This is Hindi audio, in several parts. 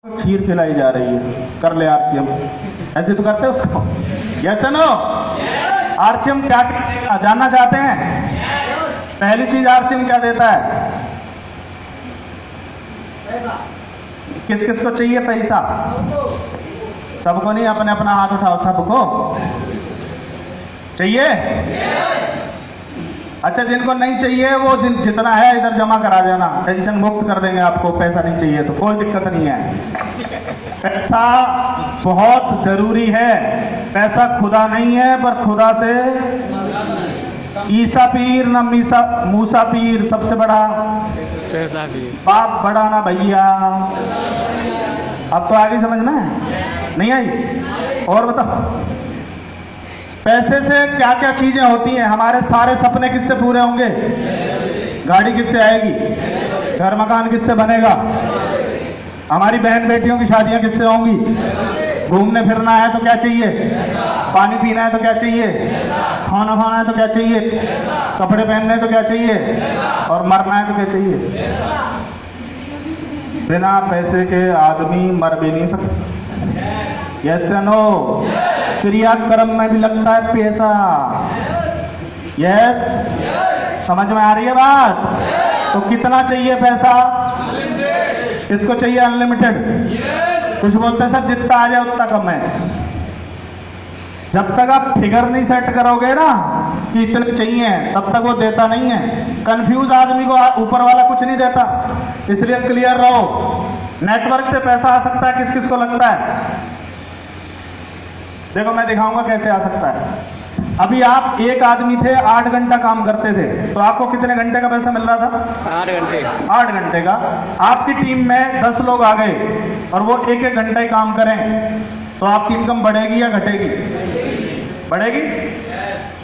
खीर खिलाई जा रही है, कर ले आरसीएम। ऐसे तो करते उसको। Yes no? आरसीएम क्या जानना चाहते हैं? पहली चीज आरसीएम क्या देता है? किस किस को चाहिए पैसा? सबको नहीं, अपने अपना हाथ उठाओ। सबको चाहिए? अच्छा, जिनको नहीं चाहिए वो जितना है इधर जमा करा देना, टेंशन मुक्त कर देंगे आपको। पैसा नहीं चाहिए तो कोई दिक्कत नहीं है। पैसा बहुत जरूरी है। पैसा खुदा नहीं है, पर खुदा से ईसा पीर न मूसा पीर सबसे बड़ा पैसा भी बाप बड़ा ना भैया। अब तो आगे समझ में नहीं आई? और बताओ, पैसे से क्या क्या चीजें होती हैं? हमारे सारे सपने किससे पूरे होंगे? गाड़ी किससे आएगी? घर मकान किससे बनेगा? हमारी बहन बेटियों की शादियां किससे होंगी? घूमने फिरना है तो क्या चाहिए? पानी पीना है तो क्या चाहिए? खाना खाना है तो क्या चाहिए? कपड़े पहनने हैं तो क्या चाहिए? और मरना है तो क्या चाहिए? बिना पैसे के आदमी मर भी नहीं सकता। Yes no? क्रियाक्रम में भी लगता है पैसा। यस? समझ में आ रही है बात? तो कितना चाहिए पैसा? किसको चाहिए अनलिमिटेड? कुछ बोलते हैं सर जितना आ जाए उतना कम है। जब तक आप फिगर नहीं सेट करोगे ना कि इतने चाहिए, तब तक वो देता नहीं है। कंफ्यूज आदमी को ऊपर वाला कुछ नहीं देता, इसलिए क्लियर रहो। नेटवर्क से पैसा आ सकता है, किस किस को लगता है? देखो मैं दिखाऊंगा कैसे आ सकता है। अभी आप एक आदमी थे, 8 घंटा काम करते थे, तो आपको कितने घंटे का पैसा मिल रहा था? 8 घंटे। 8 घंटे का। आपकी टीम में 10 लोग आ गए और वो एक एक घंटा ही काम करें, तो आपकी इनकम बढ़ेगी या घटेगी? बढ़ेगी।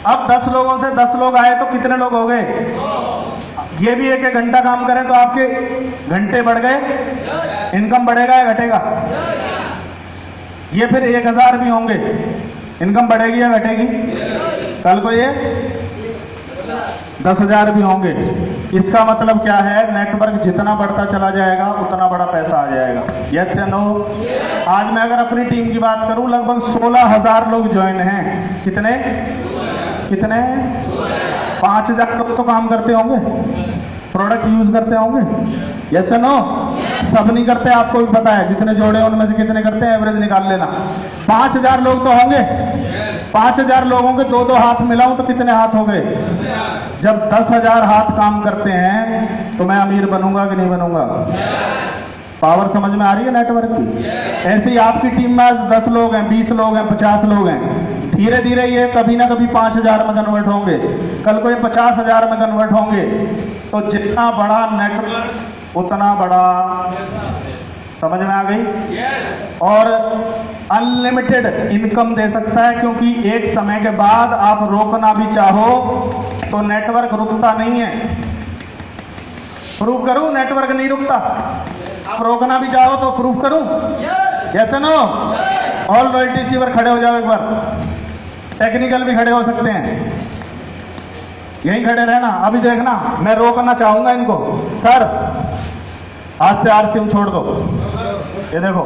अब 10 लोगों से 10 लोग आए तो कितने लोग हो गए? ये भी एक एक घंटा काम करें तो आपके घंटे बढ़ गए, इनकम बढ़ेगा या घटेगा? ये फिर 1000 भी होंगे, इनकम बढ़ेगी या घटेगी? कल को ये 10,000 भी होंगे। इसका मतलब क्या है? नेटवर्क जितना बढ़ता चला जाएगा उतना बड़ा पैसा आ जाएगा। यस या नो? आज मैं अगर अपनी टीम की बात करूं, लगभग 16,000 लोग ज्वाइन हैं। कितने? 5,000 लोग तो काम करते होंगे, प्रोडक्ट यूज करते होंगे। Yes no? सब नहीं करते, आपको भी पता है। जितने जोड़े उनमें से कितने करते हैं, एवरेज निकाल लेना। 5,000 लोग तो होंगे। 5,000 लोगों के 2-2 हाथ मिलाऊं तो कितने हाथ हो गए? जब 10,000 हाथ काम करते हैं तो मैं अमीर बनूंगा कि नहीं बनूंगा? पावर समझ में आ रही है नेटवर्क की? ऐसे ही आपकी टीम में 10 लोग हैं, 20 लोग हैं, 50 लोग हैं। धीरे धीरे ये कभी ना कभी 5,000 में कन्वर्ट होंगे, कल को ये 50,000 में कन्वर्ट होंगे। तो जितना बड़ा नेटवर्क उतना बड़ा। समझ में आ गई? और अनलिमिटेड इनकम दे सकता है, क्योंकि एक समय के बाद आप रोकना भी चाहो तो नेटवर्क रुकता नहीं है। प्रूव करूं नेटवर्क नहीं रुकता? आप रोकना भी चाहो तो प्रूव करूं? Yes no? All royalty achiever खड़े हो जाओ एक बार। टेक्निकल भी खड़े हो सकते हैं, यहीं खड़े रहना। अभी देखना, मैं रोकना चाहूंगा इनको। सर आज से आरसीएम छोड़ दो। ये देखो,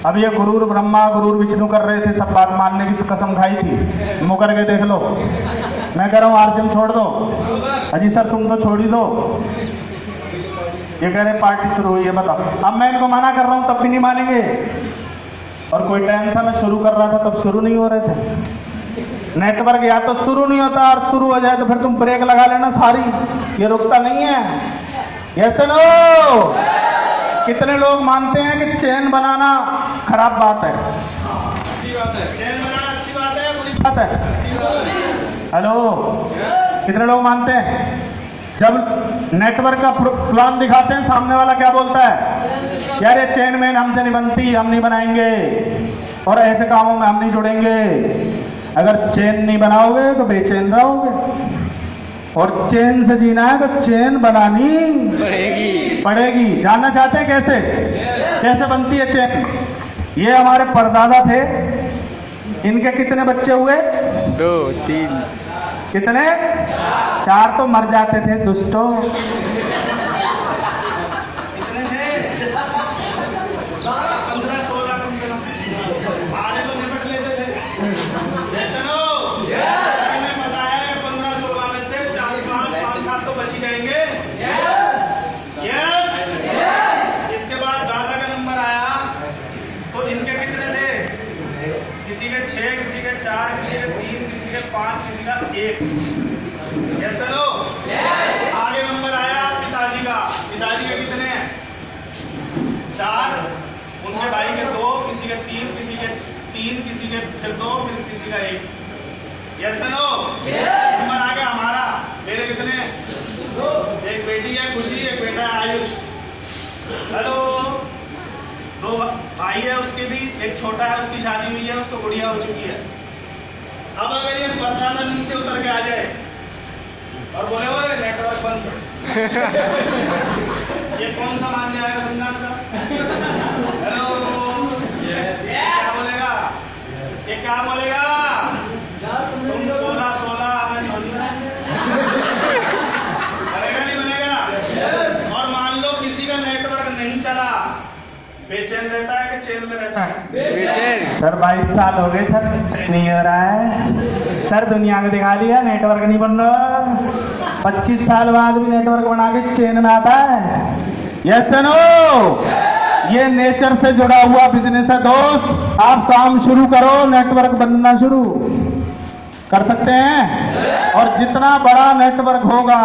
अब ये गुरूर ब्रह्मा गुरूर विष्णु कर रहे थे, सब बात मानने की कसम खाई थी। मुकर के देख लो। मैं कह रहा हूं आरसीएम छोड़ दो। अजी सर तुम तो छोड़ ही दो। ये कह रहे पार्टी शुरू हुई है, बताओ। अब मैं इनको मना कर रहा हूं तब भी नहीं मानेंगे। और कोई टाइम था मैं शुरू कर रहा था तब शुरू नहीं हो रहे थे। नेटवर्क या तो शुरू नहीं होता, और शुरू हो जाए तो फिर तुम ब्रेक लगा लेना सारी, ये रुकता नहीं है। Yes no? कितने लोग मानते हैं कि चेन बनाना खराब बात है? अच्छी बात है। चेन बनाना अच्छी बात है, बुरी बात है? हेलो, कितने लोग मानते हैं? जब नेटवर्क का प्लान दिखाते हैं, सामने वाला क्या बोलता है? यार ये चेन मेन हमसे नहीं बनती, हम नहीं बनाएंगे, और ऐसे कामों में हम नहीं जुड़ेंगे। अगर चेन नहीं बनाओगे तो बेचैन रहोगे, और चेन से जीना है तो चेन बनानी पड़ेगी। जानना चाहते हैं कैसे? कैसे बनती है चेन? ये हमारे परदादा थे, इनके कितने बच्चे हुए? 2 3 कितने? 4 तो मर जाते थे दुष्टों। 4, किसी के 3, किसी के 5, किसी का 1। Yes no? आगे नंबर आया पिताजी का। पिताजी के कितने हैं? 4, उनके भाई के 2, किसी के 3, किसी के 3, किसी के फिर 2, फिर किसी का 1। Yes no? नंबर आ गया हमारा। मेरे कितने? एक बेटी है खुशी, एक बेटा है आयुष। हेलो। 2 भाई है उसके भी, एक छोटा है उसकी शादी हुई है, उसको गुड़िया हो चुकी है। अब अगर ये बरसाना नीचे उतर के आ जाए और बोले वो नेटवर्क बंद, ये कौन सा मान जाएगा संज्ञान का? हेलो। क्या बोलेगा? ये क्या बोलेगा? तुम 16 मैं बनेगा नहीं बनेगा? और मान लो किसी का नेटवर्क नहीं चला, बेचैन रहता है कि चैन में रहता है? सर 22 साल हो गए सर, नहीं हो रहा है सर। दुनिया में दिखा दिया नेटवर्क नहीं बन रहा। 25 साल बाद भी नेटवर्क बना के चैन में आता है। Yes no? ये नेचर से जुड़ा हुआ बिजनेस है दोस्त। आप काम शुरू करो, नेटवर्क बनना शुरू कर सकते हैं। और जितना बड़ा नेटवर्क होगा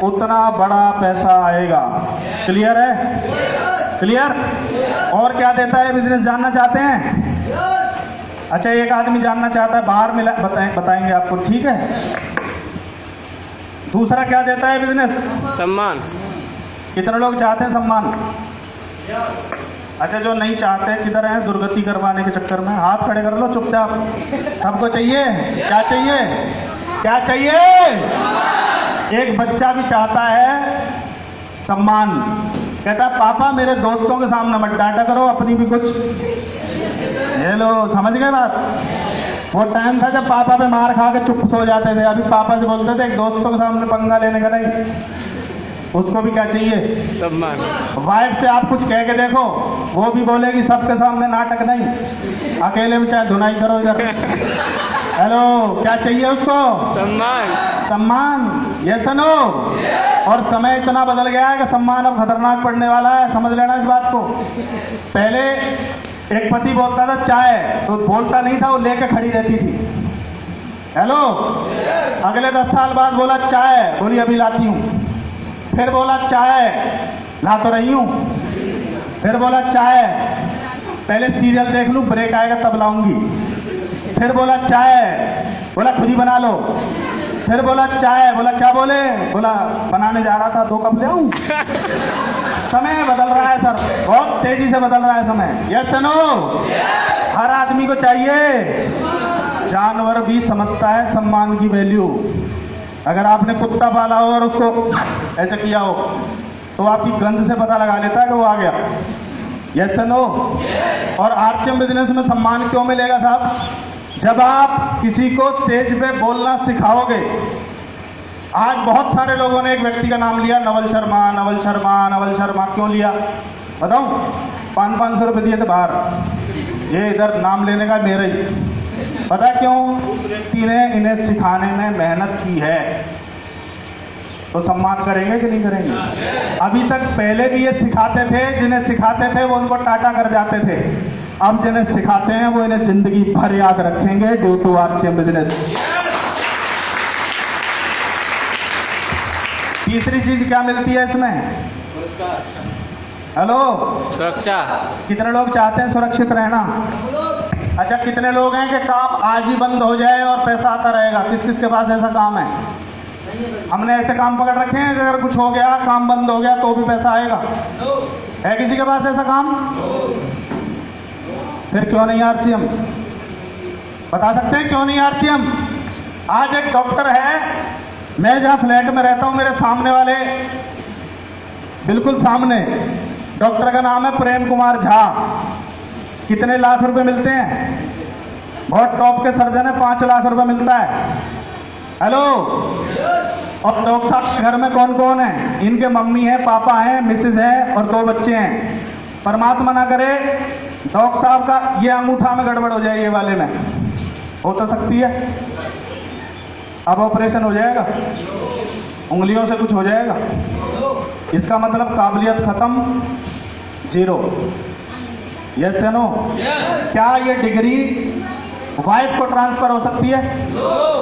उतना बड़ा पैसा आएगा। क्लियर है? क्लियर? और क्या देता है बिजनेस, जानना चाहते हैं? अच्छा, एक आदमी जानना चाहता है, बाहर मिला बताएंगे आपको, ठीक है? दूसरा क्या देता है बिजनेस? सम्मान। कितने लोग चाहते हैं सम्मान? अच्छा, जो नहीं चाहते किधर हैं? दुर्गति करवाने के चक्कर में हाथ खड़े कर लो चुपचाप। सबको चाहिए? क्या चाहिए? क्या चाहिए? एक बच्चा भी चाहता है सम्मान। कहता है पापा मेरे दोस्तों के सामने मत डांटा करो, अपनी भी कुछ। ये लो, समझ गए बात? वो टाइम था जब पापा पे मार खा के चुप सो जाते थे। अभी पापा से बोलते थे दोस्तों के सामने पंगा लेने का नहीं। उसको भी क्या चाहिए? सम्मान। वाइफ से आप कुछ कह के देखो, वो भी बोलेगी सबके सामने नाटक नहीं, अकेले में चाहे धुनाई करो इधर। हेलो, क्या चाहिए उसको? सम्मान। सम्मान। Yes no? और समय इतना बदल गया है कि सम्मान अब खतरनाक पड़ने वाला है, समझ लेना इस बात को। पहले एक पति बोलता था चाय, तो बोलता नहीं था, वो लेके खड़ी रहती थी। हेलो। अगले 10 साल बाद बोला चाय, बोली अभी लाती हूँ। फिर बोला चाय, ला तो रही हूं। फिर बोला चाय, पहले सीरियल देख लूं, ब्रेक आएगा तब लाऊंगी। फिर बोला चाय, बोला खुद ही बना लो। फिर बोला चाय, बोला क्या बोले? बोला बनाने जा रहा था, 2 कप ले आऊं। समय बदल रहा है सर, बहुत तेजी से बदल रहा है समय। Yes no? हर आदमी को चाहिए। जानवर भी समझता है सम्मान की वैल्यू। अगर आपने कुत्ता पाला हो और उसको ऐसे किया हो तो आपकी गंध से पता लगा लेता है कि वो आ गया। Yes no? और आरसीएम बिजनेस में सम्मान क्यों मिलेगा साहब? जब आप किसी को स्टेज पे बोलना सिखाओगे। आज बहुत सारे लोगों ने एक व्यक्ति का नाम लिया, नवल शर्मा। नवल शर्मा, नवल शर्मा क्यों लिया बताऊं? 500 रुपए दिए थे बाहर। ये इधर नाम लेने का मेरा ही। पता क्यों? उस व्यक्ति ने इन्हें सिखाने में मेहनत की है, तो सम्मान करेंगे कि नहीं करेंगे? अभी तक पहले भी ये सिखाते थे, जिन्हें सिखाते थे वो उनको टाटा कर जाते थे। अब जिन्हें सिखाते हैं वो इन्हें जिंदगी भर याद रखेंगे। Due to RCM business. तीसरी चीज क्या मिलती है इसमें? हेलो, सुरक्षा। कितने लोग चाहते हैं सुरक्षित रहना? अच्छा, कितने लोग हैं कि काम आज ही बंद हो जाए और पैसा आता रहेगा? किस किस के पास ऐसा काम है? हमने ऐसे काम पकड़ रखे हैं कि अगर कुछ हो गया, काम बंद हो गया तो भी पैसा आएगा। है किसी के पास ऐसा काम? फिर क्यों नहीं आरसीएम? बता सकते हैं क्यों नहीं आरसीएम? आज एक डॉक्टर है, मैं जहां फ्लैट में रहता हूं, मेरे सामने वाले बिल्कुल सामने डॉक्टर का नाम है प्रेम कुमार झा। कितने लाख रुपए मिलते हैं? बहुत टॉप के सर्जन है, 5 लाख रुपए मिलता है। हेलो। और डॉक्टर साहब के घर में कौन कौन है? इनके मम्मी है, पापा है, मिसेज है और 2 बच्चे हैं। परमात्मा ना करे डॉक्टर साहब का ये अंगूठा में गड़बड़ हो जाए, ये वाले में हो तो सकती है। अब ऑपरेशन हो जाएगा, उंगलियों से कुछ हो जाएगा। इसका मतलब काबिलियत खत्म, 0। यस या नो? क्या ये डिग्री वाइफ को ट्रांसफर हो सकती है?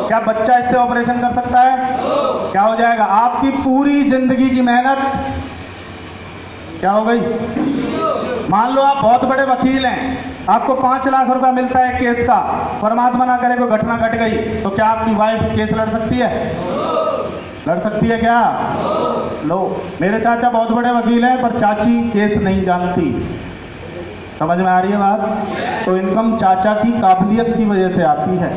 क्या बच्चा इससे ऑपरेशन कर सकता है? क्या हो जाएगा? आपकी पूरी जिंदगी की मेहनत क्या हो गई? मान लो आप बहुत बड़े वकील हैं, आपको 5 लाख रुपया मिलता है केस का, परमात्मा ना करे कोई घटना घट गई, तो क्या आपकी वाइफ केस लड़ सकती है? लड़ सकती है क्या? लो, मेरे चाचा बहुत बड़े वकील हैं पर चाची केस नहीं जानती। समझ में आ रही है बात? तो इनकम चाचा की काबिलियत की वजह से आती है।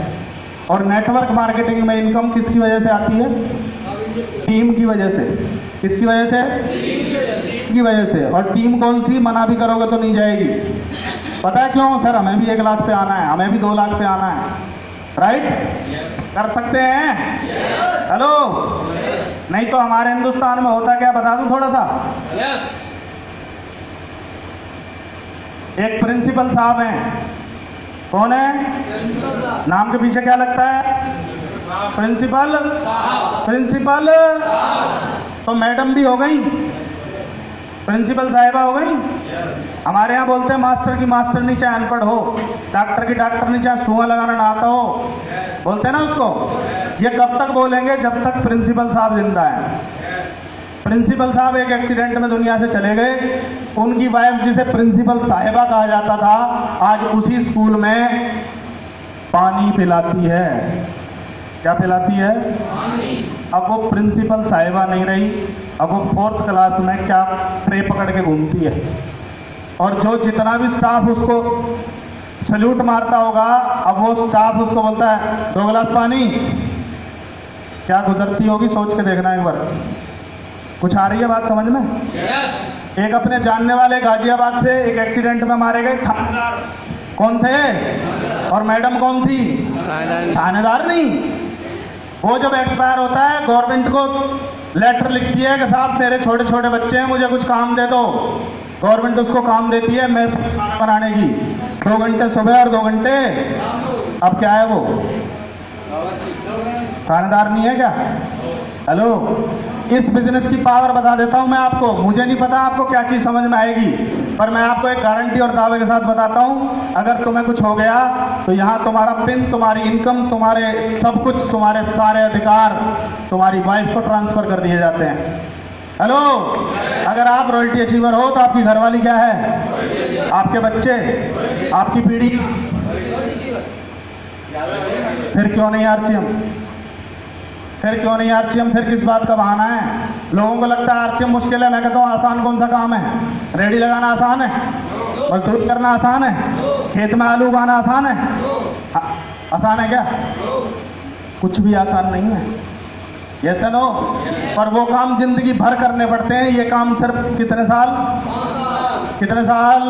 और नेटवर्क मार्केटिंग में इनकम किसकी वजह से आती है? टीम की वजह से। किसकी वजह से? टीम की वजह से। और टीम कौन सी? मना भी करोगे तो नहीं जाएगी। पता है क्यों? सर हमें भी 1 लाख पे आना है, हमें भी 2 लाख पे आना है, राइट? कर सकते हैं? हेलो? नहीं तो हमारे हिंदुस्तान में होता क्या, बता दूं थोड़ा सा? एक प्रिंसिपल साहब हैं। कौन है? नाम के पीछे क्या लगता है? प्रिंसिपल। प्रिंसिपल तो मैडम भी हो गई, प्रिंसिपल साहिबा हो गई। हमारे यहाँ बोलते हैं मास्टर की मास्टरनी चाहे अनपढ़ हो, डॉक्टर की डॉक्टरनी चाहे सुआ लगाना ना आता हो, बोलते हैं ना उसको। ये कब तक बोलेंगे? जब तक प्रिंसिपल साहब जिंदा है। प्रिंसिपल साहब एक एक्सीडेंट में दुनिया से चले गए। उनकी वाइफ जिसे प्रिंसिपल साहिबा कहा जाता था, आज उसी स्कूल में पानी पिलाती है। क्या पिलाती है? अब वो प्रिंसिपल साहिबा नहीं रही, अब वो 4th क्लास में क्या ट्रे पकड़ के घूमती है। और जो जितना भी स्टाफ उसको सल्यूट मारता होगा, अब वो स्टाफ उसको बोलता है 2 गिलास पानी। क्या गुजरती होगी सोच के देखना एक बार। कुछ आ रही है बात समझ में? एक अपने जानने वाले गाजियाबाद से एक एक्सीडेंट में मारे गए थानेदार। कौन थे? और मैडम कौन थी? थानेदार नहीं। वो जब एक्सपायर होता है, गवर्नमेंट को लेटर लिखती है कि साहब मेरे छोटे छोटे बच्चे हैं, मुझे कुछ काम दे दो। गवर्नमेंट उसको काम देती है मैस बनाने की, 2 घंटे सुबह और 2 घंटे। अब क्या है वो? थानेदार नहीं है क्या? हेलो? इस बिजनेस की पावर बता देता हूं मैं आपको। मुझे नहीं पता आपको क्या चीज समझ में आएगी, पर मैं आपको एक गारंटी और दावे के साथ बताता हूं, अगर तुम्हें कुछ हो गया तो यहां तुम्हारा पिन, तुम्हारी इनकम, तुम्हारे सब कुछ, तुम्हारे सारे अधिकार तुम्हारी वाइफ को ट्रांसफर कर दिए जाते हैं। हेलो? अगर आप रॉयल्टी अचीवर हो तो आपकी घरवाली क्या है? आपके बच्चे, आपकी पीढ़ी। फिर क्यों नहीं आरसीएम? फिर क्यों नहीं आरसीएम? फिर किस बात का बहाना है? लोगों को लगता है आरसीएम मुश्किल है। मैं कहता हूं आसान कौन सा काम है? रेडी लगाना आसान है? मजदूरी करना आसान है? खेत में आलू उगाना आसान है? आसान है क्या? कुछ भी आसान नहीं है। Yes no? पर वो काम जिंदगी भर करने पड़ते हैं। ये काम सिर्फ कितने साल? कितने साल?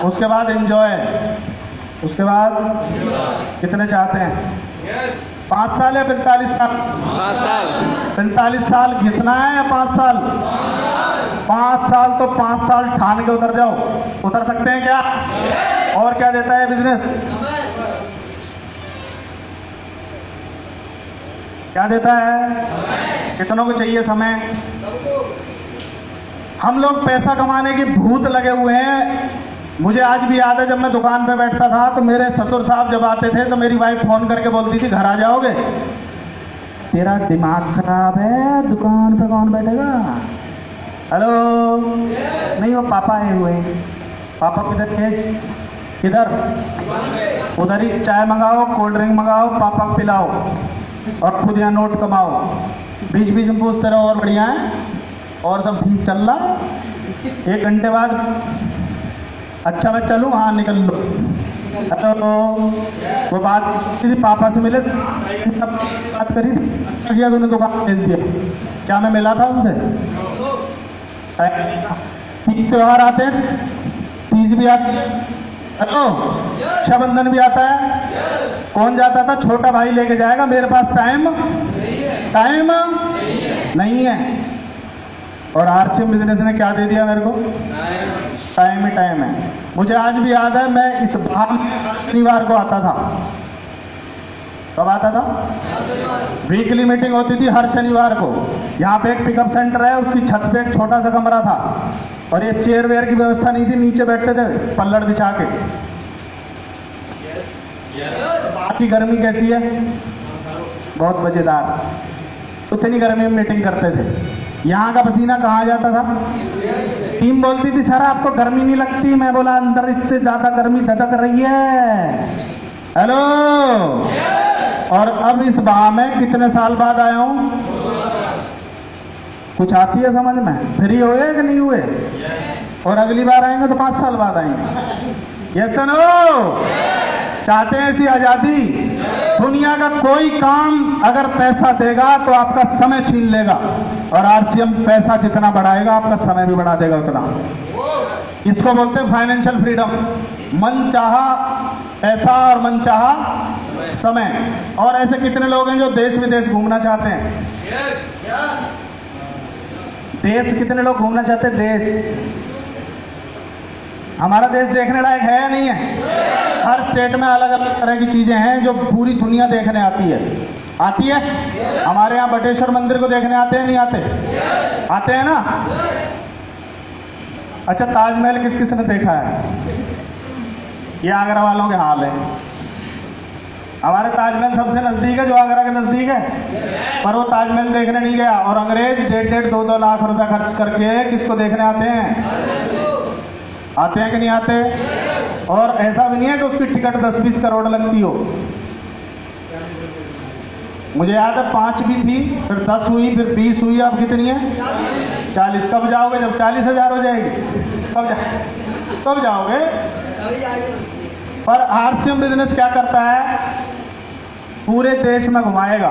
उसके बाद एंजॉय। उसके बाद कितने चाहते हैं? 5 साल या 45 साल? 5 साल। 45 साल घिसना है या 5 साल? 5 साल तो 5 साल ठान के उतर जाओ। उतर सकते हैं क्या? और क्या देता है बिजनेस? क्या देता है? कितनों को चाहिए समय? हम लोग पैसा कमाने की भूत लगे हुए हैं। मुझे आज भी याद है, जब मैं दुकान पे बैठता था तो मेरे ससुर साहब जब आते थे तो मेरी वाइफ फोन करके बोलती थी घर आ जाओगे? तेरा दिमाग खराब है, दुकान पे कौन बैठेगा? हेलो? नहीं, वो पापा आए हुए हैं। पापा किधर थे? किधर? उधर ही। चाय मंगाओ, कोल्ड ड्रिंक मंगाओ, पापा को पिलाओ और खुद यहाँ नोट कमाओ। बीच बीच में पूछते रहो और बढ़िया है और सब ठीक चल रहा। 1 घंटे बाद अच्छा मैं चलूँ? हाँ निकल लो। हेलो? वो बात पापा से मिले, बात करी, अच्छा किया तूने दुकान भेज दिया। क्या मैं मिला था उनसे? तीज त्योहार आते हैं, तीज भी आती है, हेलो, रक्षाबंधन भी आता है। कौन जाता था? छोटा भाई लेके जाएगा। मेरे पास टाइम नहीं है। और आरसीएम बिजनेस ने क्या दे दिया मेरे को? टाइम ही टाइम है। मुझे आज भी याद है, मैं इस बार शनिवार को आता था। कब आता था? वीकली मीटिंग होती थी हर शनिवार को। यहाँ पे एक पिकअप सेंटर है, उसकी छत पे एक छोटा सा कमरा था और ये चेयर वेयर की व्यवस्था नहीं थी, नीचे बैठते थे पल्लड़ बिछा के। आपकी गर्मी कैसी है? बहुत मजेदार। उतनी गर्मी में मीटिंग करते थे। यहाँ का पसीना कहाँ जाता था? टीम बोलती थी सर आपको गर्मी नहीं लगती, मैं बोला अंदर इससे ज्यादा गर्मी धधक रही है। हेलो। और अब इस बाह में कितने साल बाद आया हूं? कुछ आती है समझ में? फ्री हुए कि नहीं हुए? और अगली बार आएंगे तो 5 साल बाद आएंगे। Yes no? चाहते हैं ऐसी आजादी? दुनिया का कोई काम अगर पैसा देगा तो आपका समय छीन लेगा, और आरसीएम पैसा जितना बढ़ाएगा आपका समय भी बढ़ा देगा उतना। इसको बोलते हैं फाइनेंशियल फ्रीडम। मन चाहा पैसा और मन चाहा समय। और ऐसे कितने लोग हैं जो देश विदेश घूमना चाहते हैं? देश कितने लोग घूमना चाहते हैं? देश, हमारा देश देखने लायक है या नहीं है? हर स्टेट में अलग अलग तरह की चीजें हैं जो पूरी दुनिया देखने आती है। आती है? हमारे यहाँ बटेश्वर मंदिर को देखने आते हैं नहीं आते? आते हैं ना? अच्छा, ताजमहल किस किस ने देखा है? ये आगरा वालों के हाल है। हमारे ताजमहल सबसे नजदीक है जो आगरा के नजदीक है, पर वो ताजमहल देखने नहीं गया। और अंग्रेज 1.5 2 लाख रुपया खर्च करके किसको देखने आते हैं? आते हैं कि नहीं आते? और ऐसा भी नहीं है कि उसकी टिकट 10-20 करोड़ लगती हो। मुझे याद है 5 भी थी, फिर 10 हुई, फिर 20 हुई, अब कितनी है? 40। कब जाओगे जब 40,000 हो जाएगी? कब जाओगे? पर आरसीएम बिजनेस क्या करता है? पूरे देश में घुमाएगा।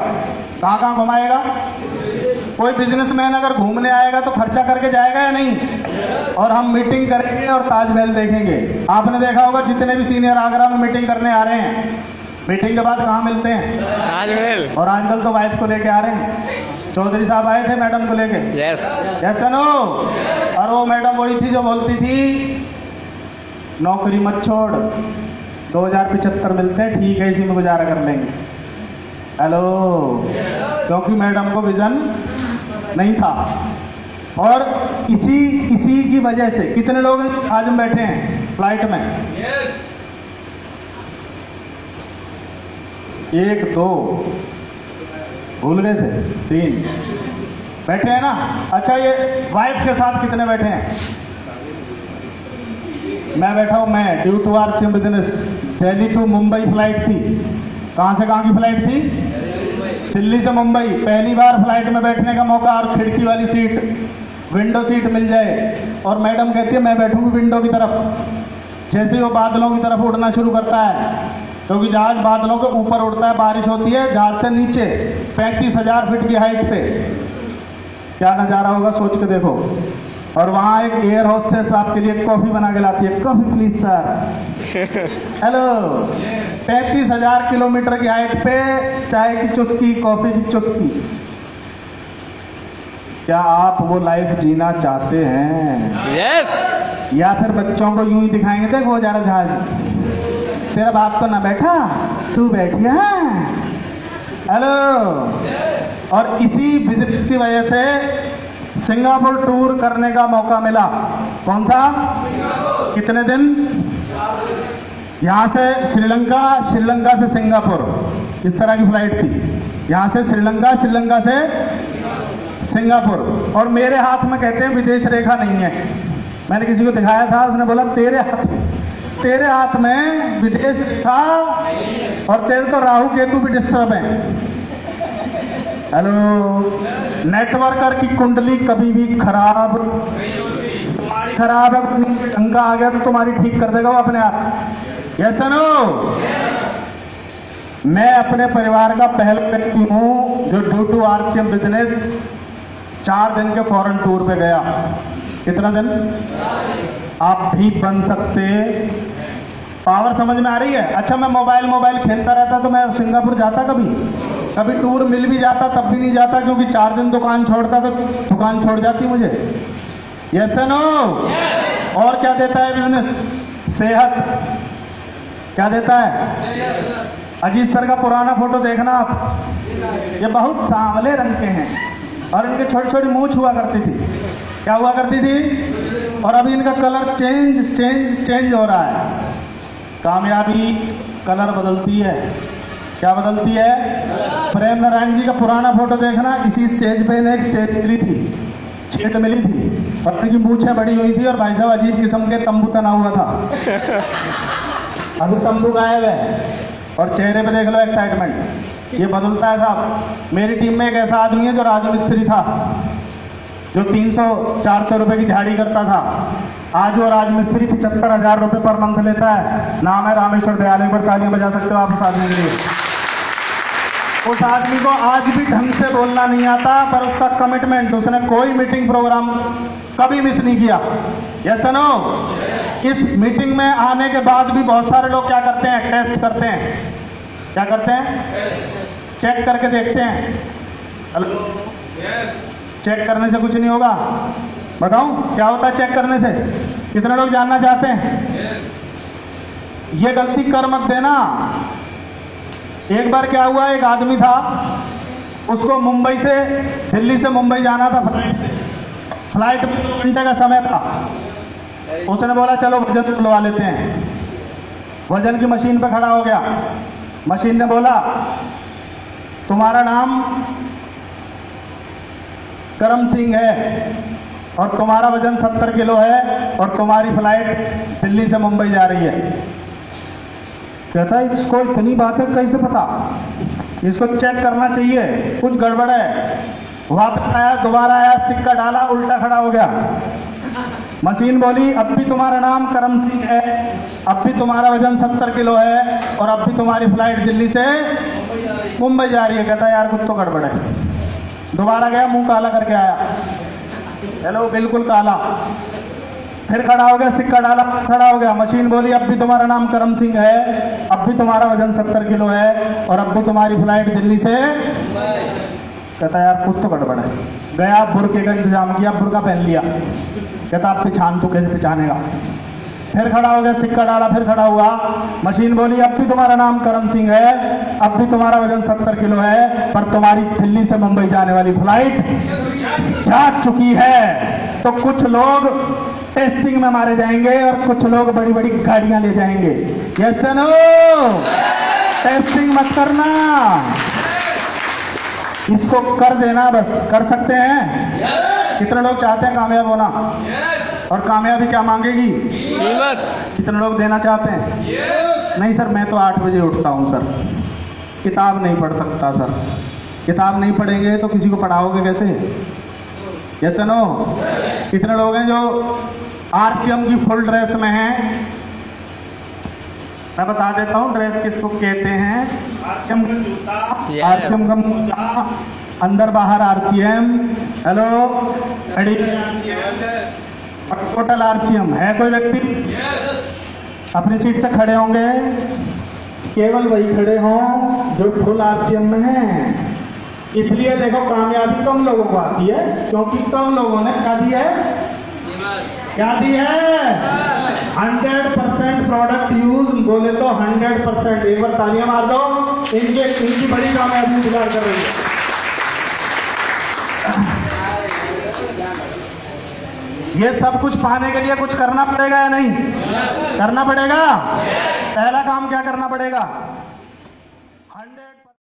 कहां कहां घुमाएगा? कोई बिजनेसमैन अगर घूमने आएगा तो खर्चा करके जाएगा या नहीं? और हम मीटिंग करेंगे और ताजमहल देखेंगे। आपने देखा होगा जितने भी सीनियर आगरा में मीटिंग करने आ रहे हैं, मीटिंग के बाद कहां मिलते हैं? ताजमहल। और आजकल तो वाइफ को लेके आ रहे हैं। चौधरी साहब आए थे मैडम को लेके। Yes no? और वो मैडम वही थी जो बोलती थी नौकरी मत छोड़, 2075 मिलते हैं, ठीक है इसी में गुजारा कर लेंगे। हेलो। क्योंकि मैडम को विजन नहीं था। और इसी की वजह से कितने लोग आज हम बैठे हैं फ्लाइट में? 1 2 भूल गए थे, 3 बैठे हैं ना? अच्छा, ये वाइफ के साथ कितने बैठे हैं? मैं बैठा हूं। मैं due to RCM business Delhi to Mumbai flight थी। कहां से कहां की फ्लाइट थी? दिल्ली से मुंबई। पहली बार फ्लाइट में बैठने का मौका, और खिड़की वाली सीट, विंडो सीट मिल जाए। और मैडम कहती है मैं बैठूंगी विंडो की तरफ। जैसे ही वो बादलों की तरफ उड़ना शुरू करता है, क्योंकि जहाज बादलों के ऊपर उड़ता है, बारिश होती है, जहाज से नीचे 35,000 फीट की हाइट पे क्या नजारा होगा सोच के देखो। और वहां एक एयर होस्टेस आपके लिए कॉफी बना के लाती है। Coffee please sir. Hello. 35,000 kilometre की हाइट पे चाय की चुस्की, कॉफी की चुस्की। क्या आप वो लाइफ जीना चाहते हैं? यस। या फिर बच्चों को यूं ही दिखाएंगे, देखो जा रहा जहाज, तेरा बाप तो ना बैठा, तू बैठी है। हेलो। और इसी बिजनेस की वजह से सिंगापुर टूर करने का मौका मिला। कौन सा? कितने दिन? यहां से श्रीलंका, श्रीलंका से सिंगापुर, इस तरह की फ्लाइट थी। यहां से श्रीलंका, श्रीलंका से सिंगापुर। और मेरे हाथ में कहते हैं विदेश रेखा नहीं है। मैंने किसी को दिखाया था, उसने बोला तेरे हाथ में विदेश था, और तेरे तो राहु केतु भी डिस्टर्ब है। हेलो। नेटवर्कर की कुंडली कभी भी खराब है, शंका आ गया तो तुम्हारी ठीक कर देगा वो अपने आप। Yes no? मैं अपने परिवार का पहला व्यक्ति हूं जो ड्यू टू आरसीएम बिजनेस 4 दिन के फॉरेन टूर पे गया। कितना दिन? आप भी बन सकते। पावर समझ में आ रही है? अच्छा, मैं मोबाइल खेलता रहता तो मैं सिंगापुर जाता कभी टूर मिल भी जाता तब भी नहीं जाता, क्योंकि 4 दिन दुकान छोड़ता तो दुकान छोड़ जाती मुझे। Yes no? और क्या देता है बिजनेस? सेहत। क्या देता है? अजीत सर का पुराना फोटो देखना आप, ये बहुत सांवले रंग के हैं और इनके छोटी छोटी मूंछ हुआ करती थी। क्या हुआ करती थी? और अभी इनका कलर चेंज हो रहा है। कामयाबी कलर बदलती है। क्या बदलती है? प्रेम नारायण जी का पुराना फोटो देखना, इसी स्टेज पे इन्हें एक स्टेज मिली थी, छेद मिली थी और उनकी मूछें बड़ी हुई थी और भाई साहब अजीब किस्म के तंबू तना हुआ था। अभी तंबू गायब है और चेहरे पे देख लो एक्साइटमेंट। ये बदलता है साहब। मेरी टीम में एक ऐसा आदमी है जो राजमिस्त्री था, जो 300-400 रुपए की दिहाड़ी करता था। आज वो राजमिस्त्री 75,000 रुपए पर मंथ लेता है। नाम है रामेश्वर दयाल। एक बार तालियां बजा सकते हो आप उस आदमी के लिए। उस आदमी को आज भी ढंग से बोलना नहीं आता, पर उसका कमिटमेंट, उसने कोई मीटिंग प्रोग्राम कभी मिस नहीं किया। Yes no? इस मीटिंग में आने के बाद भी बहुत सारे लोग क्या करते हैं? टेस्ट करते हैं। क्या करते हैं? चेक करके देखते हैं। हेलो, चेक करने से कुछ नहीं होगा। बताऊं क्या होता है चेक करने से? कितने लोग जानना चाहते हैं? ये गलती कर मत देना। एक बार क्या हुआ, एक आदमी था, उसको मुंबई से, दिल्ली से मुंबई जाना था फ्लाइट से। फ्लाइट में 2 घंटे का समय था। उसने बोला चलो वजन तुलवा लेते हैं। वजन की मशीन पे खड़ा हो गया। मशीन ने बोला तुम्हारा नाम करम सिंह है और तुम्हारा वजन 70 किलो है और तुम्हारी फ्लाइट दिल्ली से मुंबई जा रही है। कहता है इसको इतनी बातें कैसे पता? इसको चेक करना चाहिए, कुछ गड़बड़ है। वापस आया, दोबारा आया, सिक्का डाला, उल्टा खड़ा हो गया। मशीन बोली अब भी तुम्हारा नाम करम सिंह है, अब भी तुम्हारा वजन 70 किलो है और अब भी तुम्हारी फ्लाइट दिल्ली से मुंबई जा रही है। कहता है यार कुछ तो गड़बड़ है। दोबारा गया, मुंह काला करके आया। हेलो, बिल्कुल काला। फिर खड़ा हो गया, सिक्का डाला, खड़ा हो गया। मशीन बोली अब भी तुम्हारा नाम करम सिंह है, अब भी तुम्हारा वजन 70 किलो है और अब भी तुम्हारी फ्लाइट दिल्ली से। कहता यार कुछ तो गड़बड़ है। गया, बुरके का इंतजाम किया, बुरका पहन लिया। कहता अब पहचान, तो कैसे पहचानेगा? फिर खड़ा हो गया, सिक्का डाला, फिर खड़ा हुआ। मशीन बोली अब भी तुम्हारा नाम करम सिंह है, अब भी तुम्हारा वजन 70 किलो है, पर तुम्हारी दिल्ली से मुंबई जाने वाली फ्लाइट जा चुकी है। तो कुछ लोग टेस्टिंग में मारे जाएंगे और कुछ लोग बड़ी बड़ी गाड़ियां ले जाएंगे। Yes no? टेस्टिंग मत करना, इसको कर देना बस। कर सकते हैं? कितने लोग चाहते हैं कामयाब होना? और कामयाबी क्या मांगेगी? कीमत। कितने लोग देना चाहते हैं? नहीं सर, मैं तो 8 बजे उठता हूं सर, किताब नहीं पढ़ सकता सर। किताब नहीं पढ़ेंगे तो किसी को पढ़ाओगे कैसे? Yes no? कितने लोग हैं जो आरसीएम की फुल ड्रेस में हैं? मैं बता देता हूं ड्रेस किसको कहते हैं। आरसीएम का जूता, आरसीएम का मोजा, अंदर बाहर आरसीएम। हेलो, टोटल आरसीएम है। कोई व्यक्ति अपनी सीट से खड़े होंगे, केवल वही खड़े हों जो फुल आरसीएम में हैं। इसलिए देखो कामयाबी कम लोगों को आती है, क्योंकि कम लोगों ने क्या दी है? क्या दी है? 100% प्रोडक्ट यूज। बोले तो 100%। एक बार तालियां मार दो। इनकी बड़ी कामयाबी इंतजार कर रही है। ये सब कुछ पाने के लिए कुछ करना पड़ेगा या नहीं? करना पड़ेगा। पहला काम क्या करना पड़ेगा? 100